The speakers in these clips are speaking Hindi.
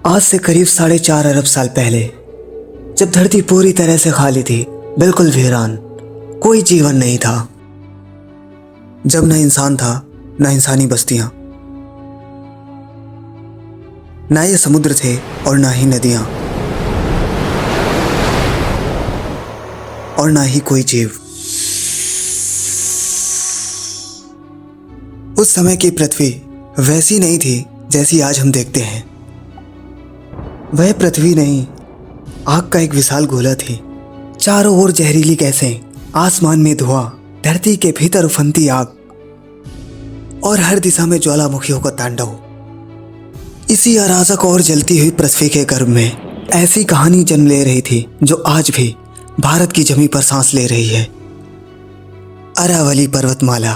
आज से करीब 4.5 अरब साल पहले, जब धरती पूरी तरह से खाली थी, बिल्कुल वीरान, कोई जीवन नहीं था। जब न इंसान था, न इंसानी बस्तियां, ना ये समुद्र थे और ना ही नदियां, और ना ही कोई जीव। उस समय की पृथ्वी वैसी नहीं थी जैसी आज हम देखते हैं। वह पृथ्वी नहीं, आग का एक विशाल गोला थी। चारों ओर जहरीली गैसें, आसमान में धुआं, धरती के भीतर उफनती आग और हर दिशा में ज्वालामुखियों का तांडव। इसी अराजक और जलती हुई पृथ्वी के गर्भ में ऐसी कहानी जन्म ले रही थी जो आज भी भारत की जमीन पर सांस ले रही है। अरावली पर्वतमाला।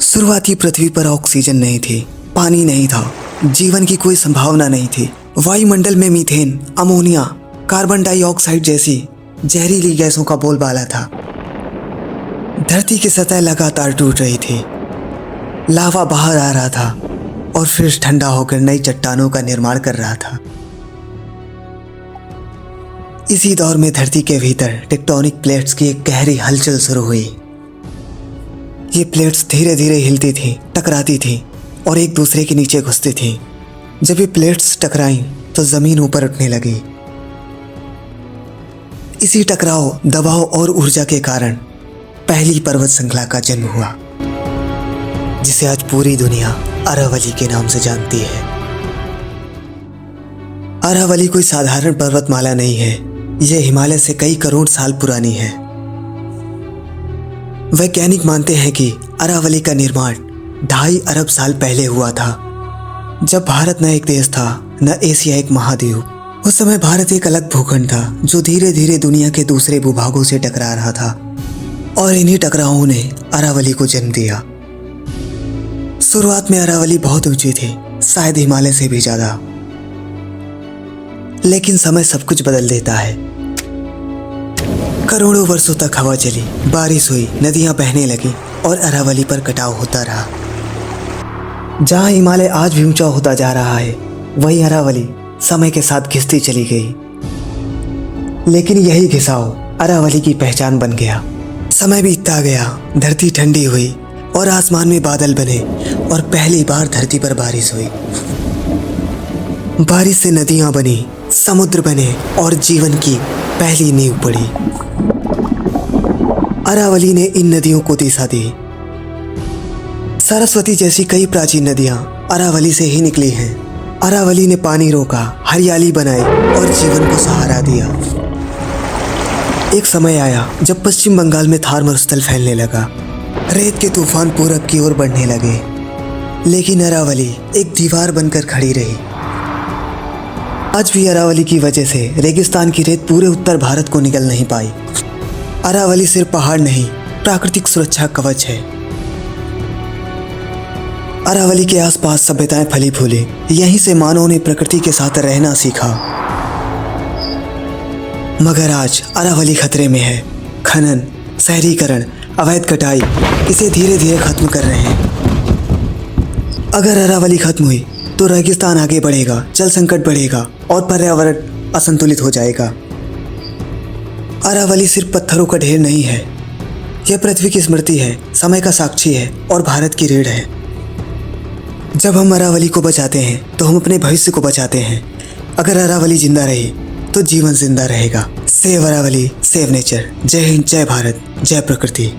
शुरुआती पृथ्वी पर ऑक्सीजन नहीं थी, पानी नहीं था, जीवन की कोई संभावना नहीं थी। वायुमंडल में मीथेन, अमोनिया, कार्बन डाइऑक्साइड जैसी जहरीली गैसों का बोलबाला था। धरती की सतह लगातार टूट रही थी, लावा बाहर आ रहा था और फिर ठंडा होकर नई चट्टानों का निर्माण कर रहा था। इसी दौर में धरती के भीतर टेक्टोनिक प्लेट्स की एक गहरी हलचल शुरू हुई। ये प्लेट्स धीरे धीरे हिलती थी, टकराती थी और एक दूसरे के नीचे घुसती थी। जब ये प्लेट्स टकराईं तो जमीन ऊपर उठने लगी। इसी टकराव, दबाव और ऊर्जा के कारण पहली पर्वत श्रृंखला का जन्म हुआ, जिसे आज पूरी दुनिया अरावली के नाम से जानती है। अरावली कोई साधारण पर्वतमाला नहीं है, यह हिमालय से कई करोड़ साल पुरानी है। वैज्ञानिक मानते हैं कि अरावली का निर्माण 2.5 अरब साल पहले हुआ था, जब भारत न एक देश था, न एशिया एक महाद्वीप। उस समय भारत एक अलग भूखंड था जो धीरे धीरे दुनिया के दूसरे भूभागों से टकरा रहा था, और इन्हीं टकरावों ने अरावली को जन्म दिया। शुरुआत में अरावली बहुत ऊंची थी, शायद हिमालय से भी ज्यादा। लेकिन समय सब कुछ बदल देता है। करोड़ों वर्षों तक हवा चली, बारिश हुई, नदियां बहने लगी और अरावली पर कटाव होता रहा। जहां हिमालय आज भी ऊंचा होता जा रहा है, वही अरावली समय के साथ घिसती चली गई। लेकिन यही घिसाव अरावली की पहचान बन गया। समय बीतता गया, धरती ठंडी हुई और आसमान में बादल बने और पहली बार धरती पर बारिश हुई। बारिश से नदियां बनी, समुद्र बने और जीवन की पहली नींव पड़ी। अरावली ने इन नदियों को दिशा दी। सरस्वती जैसी कई प्राचीन नदियां अरावली से ही निकली हैं। अरावली ने पानी रोका, हरियाली बनाई और जीवन को सहारा दिया। एक समय आया जब पश्चिम बंगाल में थार मरुस्थल फैलने लगा, रेत के तूफान पूरब की ओर बढ़ने लगे, लेकिन अरावली एक दीवार बनकर खड़ी रही। आज भी अरावली की वजह से रेगिस्तान की रेत पूरे उत्तर भारत को निगल नहीं पाई। अरावली सिर्फ पहाड़ नहीं, प्राकृतिक सुरक्षा कवच है। अरावली के आसपास सभ्यताएं फली फूली, यहीं से मानव ने प्रकृति के साथ रहना सीखा। मगर आज अरावली खतरे में है। खनन, शहरीकरण, अवैध कटाई इसे धीरे धीरे खत्म कर रहे हैं। अगर अरावली खत्म हुई तो रेगिस्तान आगे बढ़ेगा, जल संकट बढ़ेगा और पर्यावरण असंतुलित हो जाएगा। अरावली सिर्फ पत्थरों का ढेर नहीं है, यह पृथ्वी की स्मृति है, समय का साक्षी है और भारत की रीढ़ है। जब हम अरावली को बचाते हैं तो हम अपने भविष्य को बचाते हैं। अगर अरावली जिंदा रही तो जीवन जिंदा रहेगा। Save Aravalli, save nature. जय हिंद, जय भारत, जय प्रकृति।